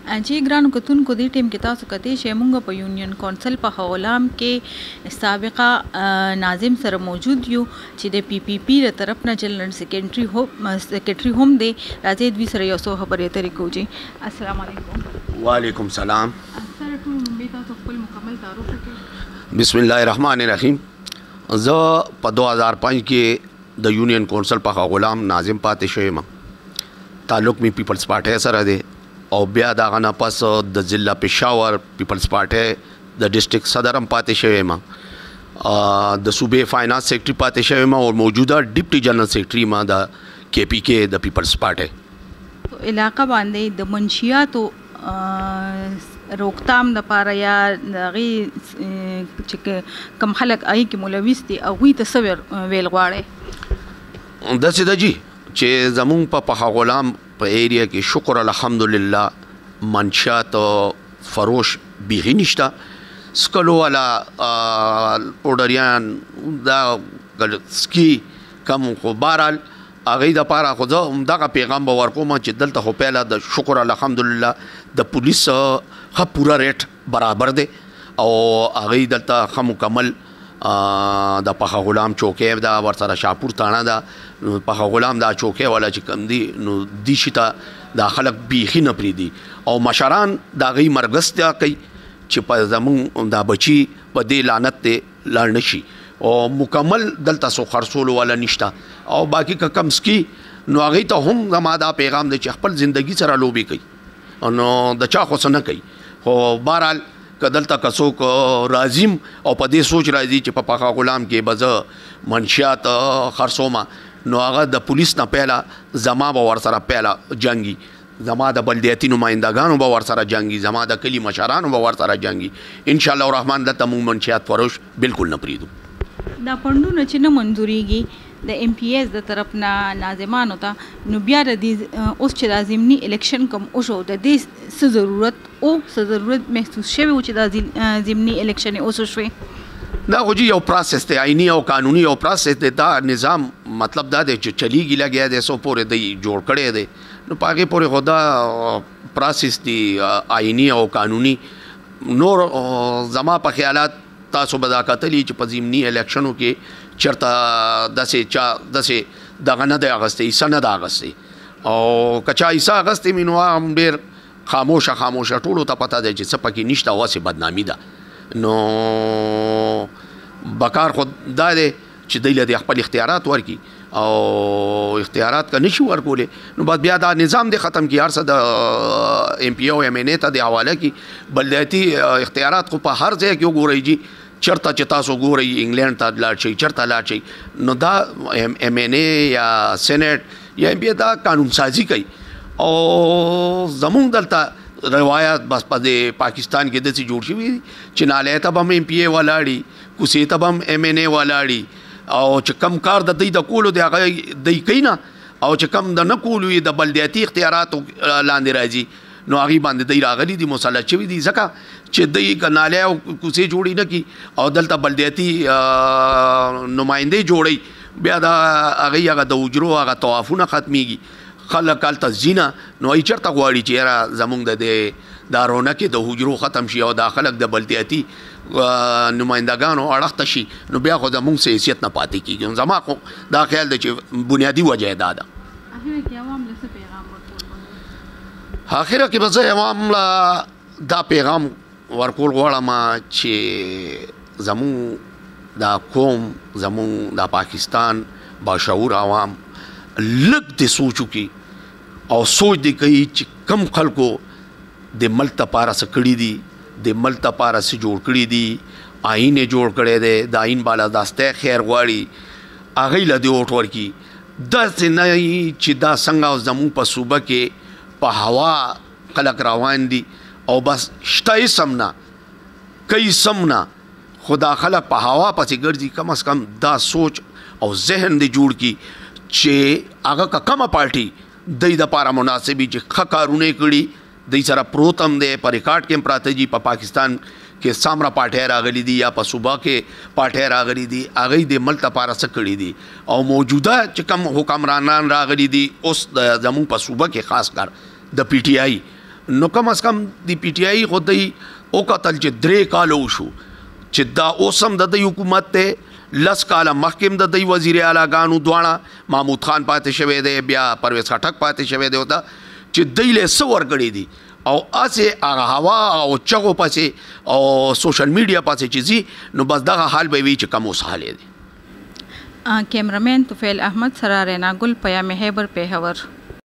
چې ګرانو کتونکو دې ټیم کې تاسو کتې شئ مونږ په یونین کونسل په غلام کې سابقه ناظم سره موجود یو چې د پی پی پی له طرف نه جنرال سیکریټري هم دی. راځي دوی سره یو څو خبرې اترې کوو. جی السلام علیکم. وعلیکم السلام. سره ټول لومړی تاسو خپل مکمل تعارف وکړئ. بسم الله الرحمن الرحیم. زه په 2005 کې د یونین کونسل په غلام ناظم پاتې شوی یم. تعلق می پیپلز پارټي سره دی او بیا دغه نه پس د ضلع پېښور پیپلز پارټي د ډسټریکټ صدر هم پاتې شوی یم. د صوبې فاینانس سیکرټري پاتې شوی یم او موجوده ډیپټي جنرال سیکرټري ما د کې پی کې د پیپلز پارټي. علاقه باندې د منشیاتو روکتام د پاره یا دغه چې کم خلک آی کې ملوث دي او وی تصور ویل غواړي د سیده جی چې زمون په غلام په ایریا کې شکر الحمدلله منشات فروش بیخي نشته. سکلو والا پوډریان دا سکی کم خو بارال هغه د پاره خو دغه پیغام به ورکوم چې دلته خو پهله د شکر الحمدلله د پولیس خو پورا ریټ برابر دی او هغه دلته خو مکمل د پخ غلام چوکې دا ورسره شاپور تاڼه دا پخ غلام دا چوکې والا چې کم دي نو دی شته دا خلک بیخي نه پریدي او مشران دا غي مرګستیا کوي چې په زمون دا بچي په دې لعنت ته لاړ نشي او مکمل دلته سو خرصول ولا نشته او باقی کم سکی نو هغه ته هم زما دا پیغام دی چې خپل ژوندۍ سره لوبي کوي نو د چا خو څه نه کوي. خو بهرحال کدلته کڅوک رازم او په دې سوچ راځي چې په پخا غلام کې بز منشیات خرصوما نو هغه د پولیس نه پهلا زما به ور سره پهلا جنگي زما د بلدیاتي نمائندګانو به ور سره جنگي زما د کلی مشرانو به ور سره جنگي ان شاء الله الرحمن د تمام منشیات فروش بالکل نه پریدو. دا پندونه چې نه منځوريږي د ایم پی ایس د طرف نه ناظمانو ته نو بیا د اوس چې د ضمني الیکشن کوم او شو د دې څه ضرورت محسوس شوی چې د ضمني الیکشن اوس شوی دا خو یو پروسس دی آئینی او قانوني او پروسس دی. دا نظام مطلب دا دی چې چلیږي لګیا دی سو پورې دی جوړ کړی دی نو پاګه پورې خدا پروسس دی آئینی او قانوني. نور زما په خیالات تاسو به دا کتلی چې په ضمني الیکشنو کې چرته دسه دغه نه دی اغستې سنه د اغستې او کچا ایسا اغستې مینو هم ډېر خاموشه ټولو ته پته دی چې څه پکې نشته واسې بدنامي ده نو بکار خو دا دی چې دی له خپل اختیارات ورکي او اختیارات که نشي ورکولې نو بعد بیا دا نظام دی ختم کی هر څه د ایم پی او ایم ان اے ته دی حواله کی بلدیاتي اختیارات خو په هر ځای کې وګورئ جی چرته چې تاسو ګورئ انګلند ته لاړ شئ چرته لاړ شئ نو دا ایم ان اے یا سینټ یا ایم پی دا قانون سازی کوي او زمونږ دلته روایت بس په پاکستان کې داسې جوړ شوي چې نالۍ ته به هم ایم پی اے ولاړي کوڅې ته به هم ایم ان اے ولاړي او چې کم کار د دوی د کولو دی هغه دوی کوي نه او چې کم د نه کولو یې د بلدیاتي اختیاراتو لاندې راځي نو هغې باندې دوی راغلي دي مسلط شوي دي ځکه چې دوی که نالۍ او کوڅې جوړې نه کړي او دلته بلدیاتي نمایندې جوړوي بیا د هغه د حجرو هغه طوافونه ختمیږي خلک هلته ځینه نو ای چېرته غواړي چې یاره زمونږ د دا رونقې د حجرو ختم شي او دا خلک د بلدیاتي نمایندګانو اړخته شي نو بیا خو زمونږ څه حیثیت نه پاتې کېږي. زما خو دا خیال دی چې بنیادي وجه یې دا ده. اخره کې به زه عوام له دا پیغام ورکول غواړم چې زمونږ دا قوم زمونږ دا پاکستان باشعور عوام لږ دې سوچ وکړي او سوچ دې کوي چې کم خلکو د ملک دپاره څه کړي دي د ملک دپاره څه جوړ کړي دي آئین یې جوړ کړی دی د آئین بالا داستی خیر غواړي هغوی له دې اوټ ورکړي داسې نه چې دا څنګه زمونږ په صوبه کې په هوا خلک روان دي او بس شته یې سم نه کوي سم نه خو دا خلک په هوا پسې ګرځي کم از کم دا سوچ او ذهن دې جوړ کړي چې هغه که کومه پارټي دوی دپاره مناسبي چې ښه کارونه یې کړي دوی سره پروت هم دی په ریکارډ کې هم پراته دي په پاکستان کې سامره پارټۍ راغلي دي یا په صوبه کې پارټۍ راغلي دي هغوی د ملک دپاره څه کړي دي او موجوده چې کوم حکمرانان راغلي دي اوس زمونږ په صوبه کې خاص کر د پی ټي آی نو کم از کم دی پی ټی آی خو دی او قتل چې 3 کال وشو چې دا اوسم د حکومت ته 10 کال مخکم د وزیر اعلی غانو دواړه محمود خان پاتې شوی دی بیا پرویز خټک پاتې شوی دی وتا چې دی له سور غړي دي او اسه هغه هوا او چغو پسې او سوشل میډیا پسې چیزي نو بس دغه حال به وی چې کوم وساله دي. کیمرمین توفیل احمد سره رینا ګل پیام هیبر پیښور.